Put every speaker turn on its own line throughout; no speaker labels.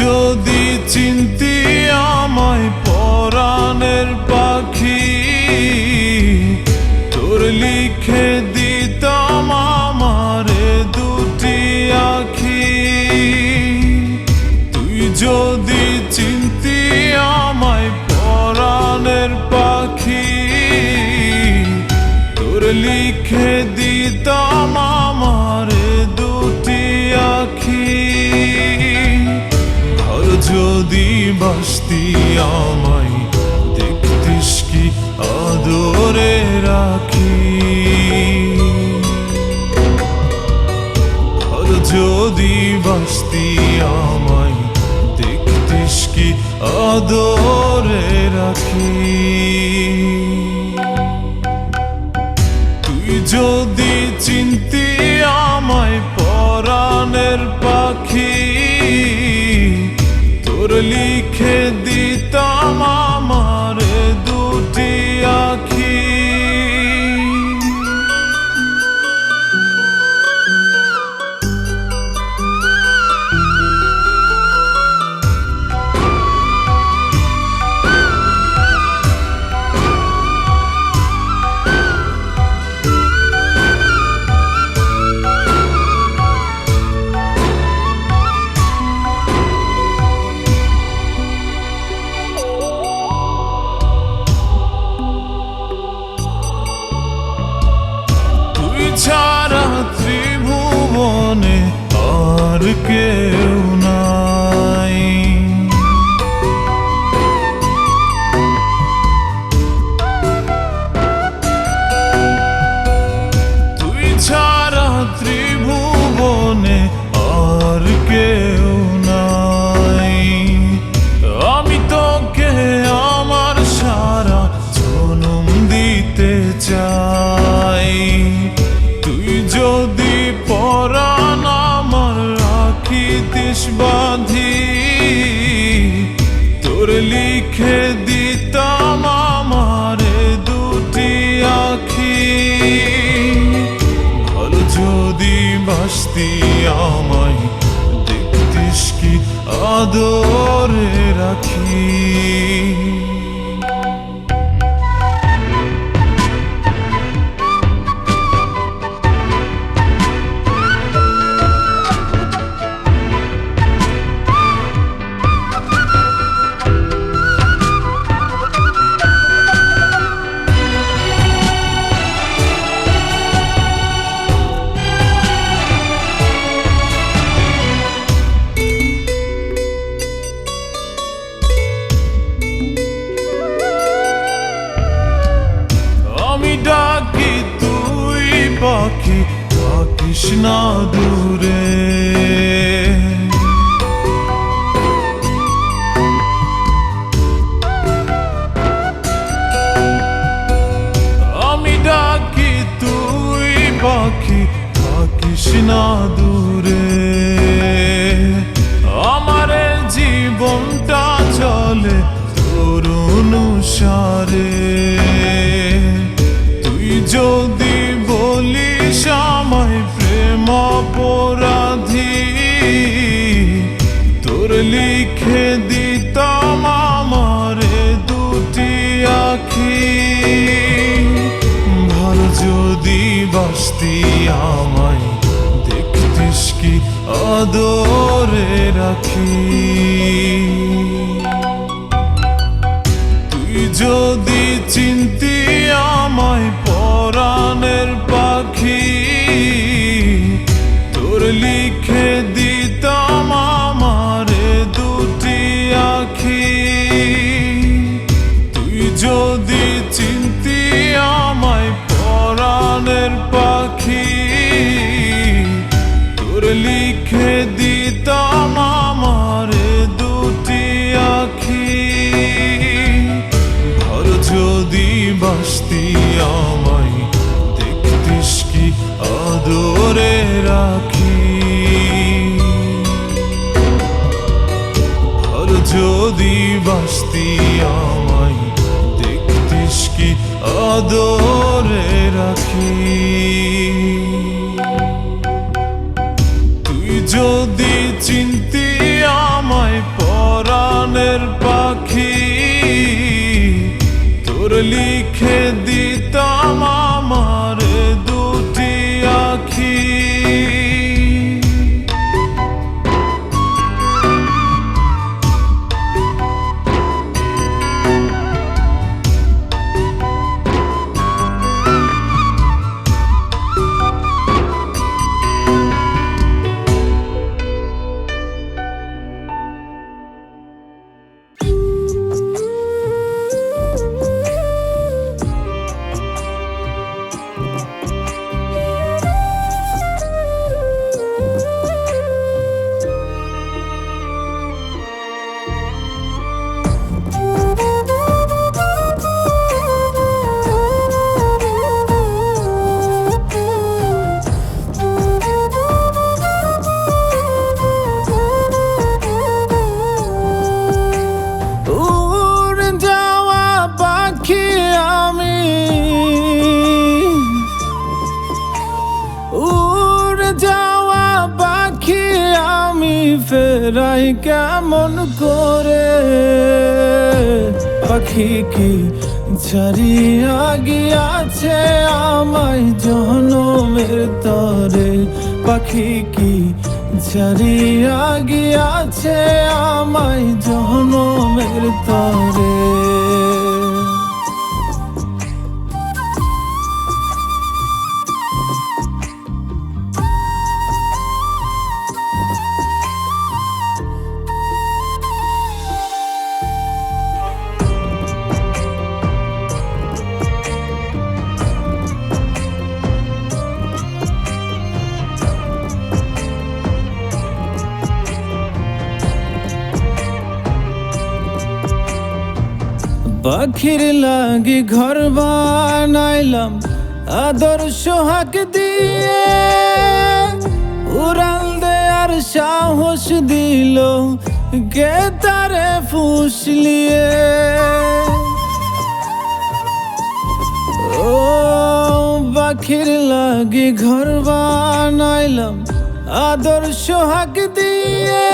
যদি চিনতি আমায় পরাণের পাখি, তোর লিখে দিতাম আমারে দুটি আখি। তুই যদি চিনতি আমায় পরাণের পাখি, তোর লিখে দিতাম আমারে দুটি আখি। যদি বাসতি আমায় দেখতিস কি আদরে রাখি। যদি বাসতি আমায় দেখতিস কি আদরে রাখি। তুই যদি চিনতি আমায় পরাণের পাখি, তোর লিখে দিতাম আমারে দুটি আখি। ছাড়া ত্রিভুবনে আর কেউ নাই। তুই ছাড়া ত্রিভুবনে আর কেউ নাই। আমি তোকে আমার সারা জনম দিতে চাই। যদি পরাণ আমার রাখিতিস বাঁধি, তোর লিখে দিতাম আমারে দুটি আখি। ভালো যদি বাসতি আমায় দেখতিস কি আদরে রাখি। ডাকি তুই পাখি থাকিস না দূরে। আমি ডাকি তুই পাখি থাকিস না দূরে। আমার জীবনটা চলে তোর অনুসারে। যদি বলিস আমায় প্রেম অপরাধী, তোর লিখে দিতাম আমারে দুটি আখি। ভালো যদি বাসতি আমায় দেখতিস কি আদরে রাখি। তুই যদি চিনতি আমায় পরাণের পাখি, তোর লিখে দিতাম আমারে দুটি আখি। তুই যদি চিনতি আমায় পরাণের পাখি, তোর লিখে দিতাম আমারে দুটি আখি। যদি বাসতি আমায় দেখতিস কি আদরে রাখি। যদি বাসতি আমায় দেখতিস কি আদরে রাখি। তুই যদি চিনতি আমায় দিতাম আমার দুটি আখি।
ফেরাই কেমন করে পাখি কি ছাড়িয়া গিয়াছে আমায় জনমের তরে। পাখি কি ছাড়িয়া গিয়াছে আমায় জনমের তরে। পাখির লাগি ঘর বানাইলাম আদর সোহাগ দিয়ে, উড়াল দেয়ার সাহস দিল কে তারে ফুসলিয়ে। ও পাখির লাগি ঘর বানাইলাম আদর সোহাগ দিয়ে,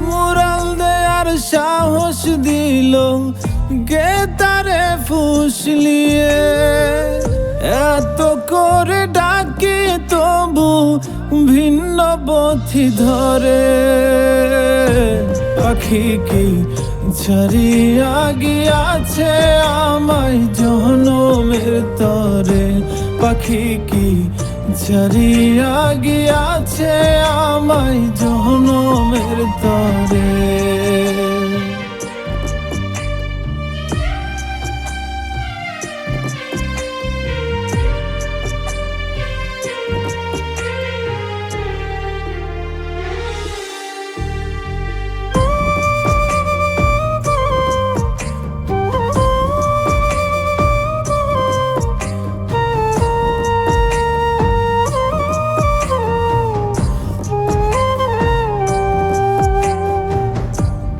মুরাল দেয়ার সাহস দিল কে তারে ফুসলিয়ে। এত করে ডাকি তবু ভিন্ন পথি ধরে। পাখি কি ছাড়িয়া গিয়াছে আমায় জনমের তরে। পাখি কি ছাড়িয়া গিয়াছে আমায় জনমের তরে।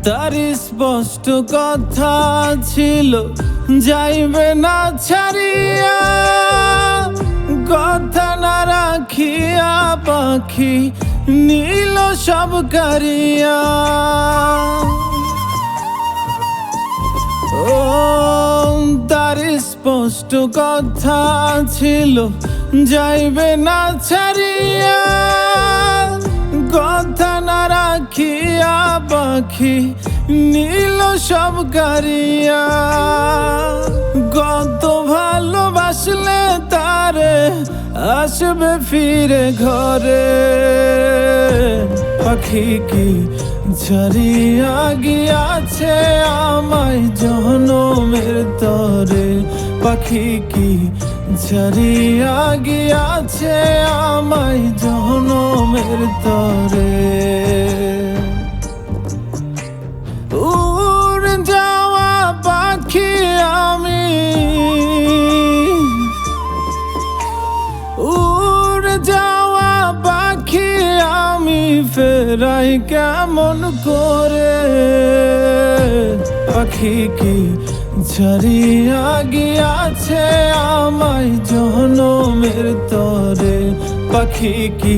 তার স্পষ্ট কথা ছিল যাইবে না ছাড়িয়া, কথা না রাখিয়া পাখি নীল সব কারিয়া। ও তার স্পষ্ট কথা ছিল যাইবে না ছাড়িয়া, কথা না রাখিয়া পাখি নীল সব কারিয়া। কত ভালোবাসলে তারে আসবে ফিরে ঘরে। পাখি কি ছাড়িয়া গিয়াছে আমায় জনমের তরে। পাখি কি ছাড়িয়া গিয়াছে আমায় জনমের তরে। উড়ে যাওয়া পাখি আমি, উড়ে যাওয়া পাখি আমি ফেরাই কেমন করে। পাখি কি ছাড়িয়া গিয়াছে আমায় জনমের তরে। পাখি কি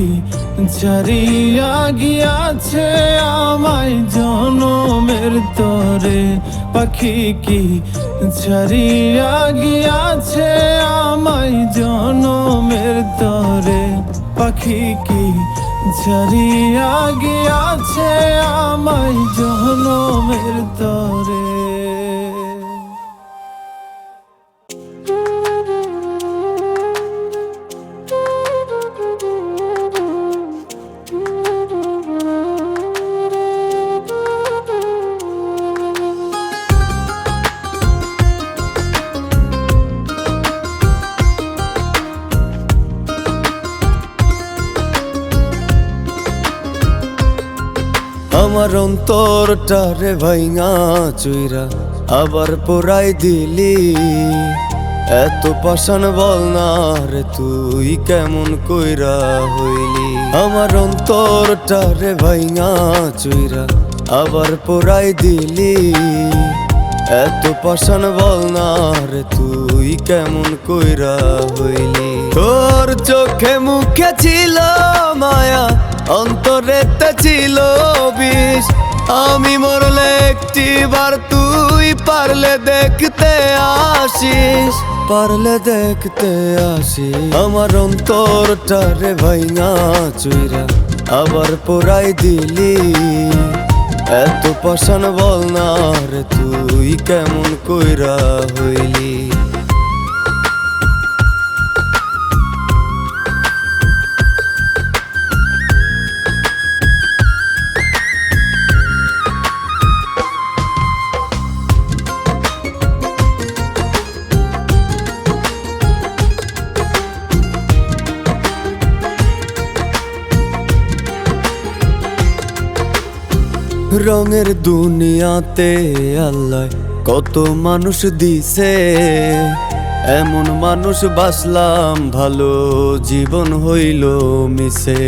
ছাড়িয়া গিয়াছে আমায় জনমের তরে, পাখি কি ছাড়িয়া গিয়াছে আমায় জনমের তরে, পাখি কি ছাড়িয়া গিয়াছে আমায় জনমের তরে। আমার অন্তরটারে ভাইঙা চুইরা আবার পোড়াই দিলি, এত পাষাণ বল না রে তুই কেমন কইরা হইলি। আমার অন্তরটারে ভাইঙা চুইরা আবার পোড়াই দিলি, এত পাষাণ বল না রে তুই কেমন কইরা হইলি। তোর চোখে মুখে ছিল মায়া, অন্তরেতে ছিল বিষ, আমি মরলে একটিবার তুই পারলে দেখতে আসিস, পারলে দেখতে আসিস। আমার অন্তরটারে ভাইঙা চুইরা আবার পোড়াই দিলি, এত পাষাণ বল না রে তুই কেমন কইরা হইলি। রঙের দুনিয়াতে আল্লাহ কত মানুষ দিছে, এমন মানুষ বাসলাম ভালো জীবন হইল মিশে।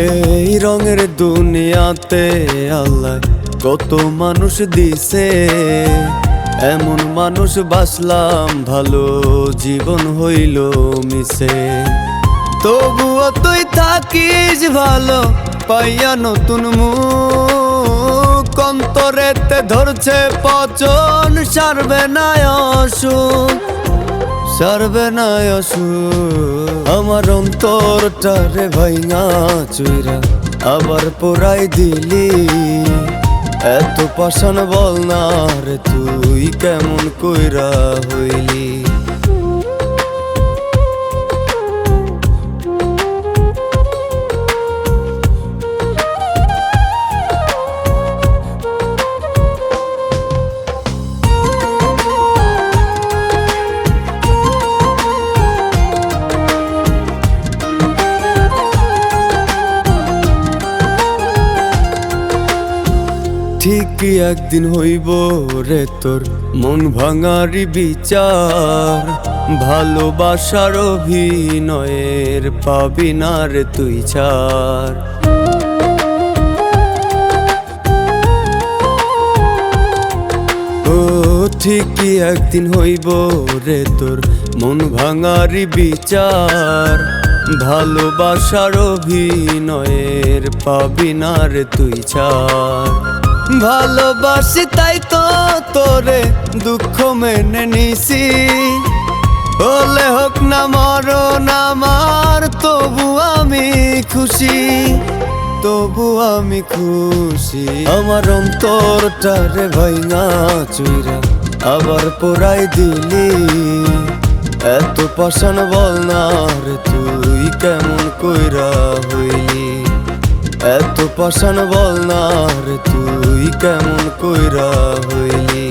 এই রঙের দুনিয়াতে আল্লাহ কত মানুষ দিছে, এমন মানুষ বাসলাম ভালো জীবন হইল মিশে। তবুও তুই থাকিস ভালো পাইয়া নতুন মুখ, অন্তরেতে ধরছে পচন সারবে না অসুখ, সারবে না অসুখ। আমার অন্তরটারে ভাইঙা চুইরা আবার পোড়াই দিলি, এত পাষাণ বল না রে তুই কেমন কইরা হইলি। ঠিকই একদিন হইব রে তোর মন ভাঙারি বিচার, ভালোবাসার অভিনয়ের পাবি না রে তুই ছাড়। ও ঠিকই একদিন হইব রে তোর মন ভাঙারি বিচার, ভালোবাসার অভিনয়ের পাবি না রে তুই ছাড়। ভালোবাসি তাই তো তোরে দুঃখ মেনে নিছি, হলে হোক না মরণ আমার তবু আমি খুশি, তবু আমি খুশি। আমার অন্তরটারে ভাইঙা চুইরা আবার পোড়াই দিলি, এত পাষাণ বল না রে তুই কেমন কইরা হইলি, এত পাষাণ বল না রে তুই কেমন কইরা হইলি।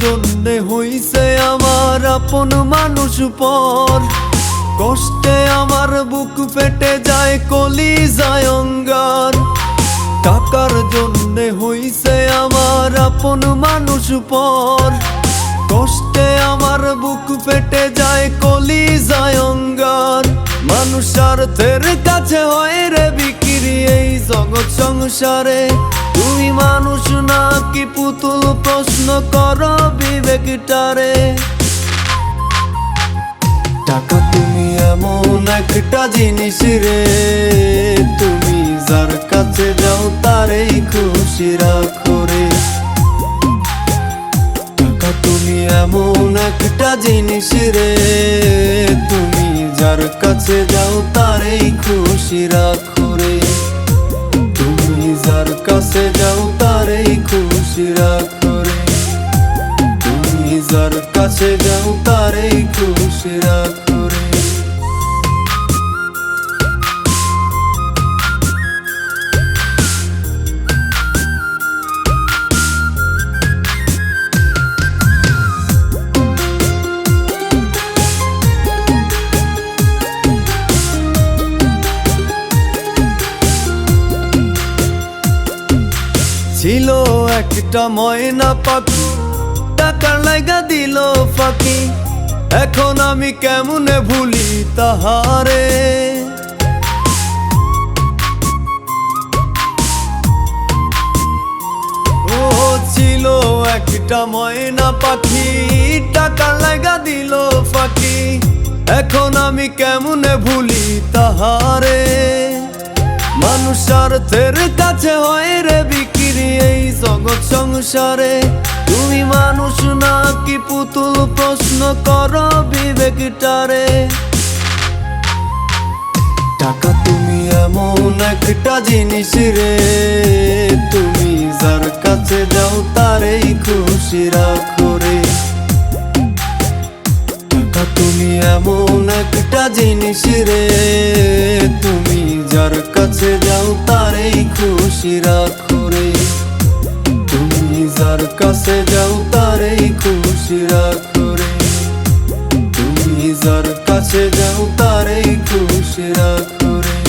জন্যে হইছে আমার আপন মানুষ পর। কষ্টে আমার বুক ফেটে যায়, কলি যায় অঙ্গার। টাকার জন্যে হইছে আমার আপন মানুষ পর। কষ্টে আমার বুক ফেটে যায়, কলি যায় অঙ্গার। মানুষ স্বার্থের কাছে হয় রে বিক্রি এই জগৎ সংসারে। তুমি মানুষ নাকি পুতুল, প্রশ্ন করো বিবেকটারে। টাকা তুমি এমন একটা জিনিস রে, তুমি যার কাছে যাও তারেই খুশি রাখো রে। টাকা তুমি এমন একটা জিনিস রে, তুমি যার কাছে যাও তারেই খুশি রাখো রে। তুমি যার কাছে যাও তারেই খুশি রাখো রে। তুমি যার কাছে যাও তারেই খুশি রাখো রে। ছিল একটা ময়না পাখি, টাকার লাইগা দিল ফাঁকি। এখন আমি কেমনে ভুলি তাহারে। ও ছিল একটা ময়না পাখি, টাকার লাইগা দিল ফাঁকি। এখন আমি কেমনে ভুলি তাহারে। মানুষ স্বার্থের কাছে হয় রে বিক্রি এই জগৎ সংসারে। তুমি মানুষ নাকি পুতুল, প্রশ্ন করো বিবেকটারে। টাকা তুমি এমন একটা জিনিস রে, তুমি যার কাছে যাও তারেই খুশি রাখো রে। টাকা তুমি এমন একটা জিনিস রে, তুমি যার কাছে যাও তারেই খুশি রাখো রে। তুমি যার কাছে যাও তারেই খুশি রাখো রে। তুমি যার কাছে যাও তারেই খুশি রাখো রে।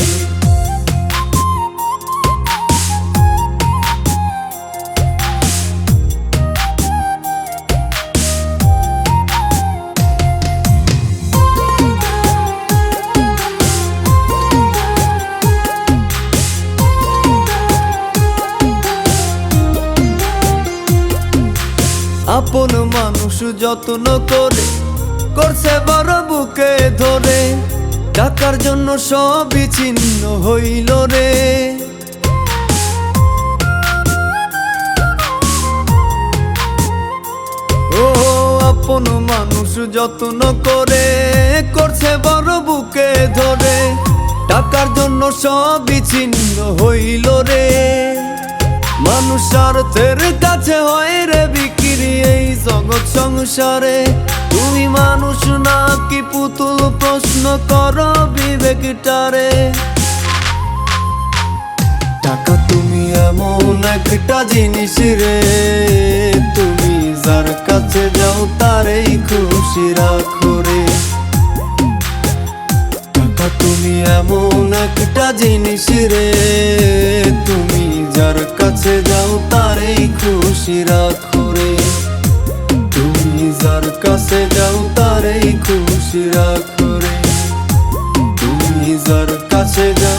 আপন মানুষ যত্ন করে করছে বড় বুকে ধরে। টাকার জন্য সবই ছিন্ন হইল রে। ও আপন মানুষ যত্ন করে করছে বড় বুকে ধরে। টাকার জন্য সবই ছিন্ন হইল রে। মানুষ স্বার্থের কাছে হয় রে বিক্রি এই জগৎ সংসারে। তুমি মানুষ নাকি পুতুল, প্রশ্ন করো বিবেকটারে। টাকা তুমি এমন একটা জিনিস রে, তুমি যার কাছে যাও তারেই খুশি রাখো রে। টাকা তুমি এমন একটা জিনিস রে, তুমি যার কাছে যাও তারেই খুশি রাখো রে। তুমি যার কাছে যাও তারেই খুশি রাখো রে। তুমি যার কাছে যাও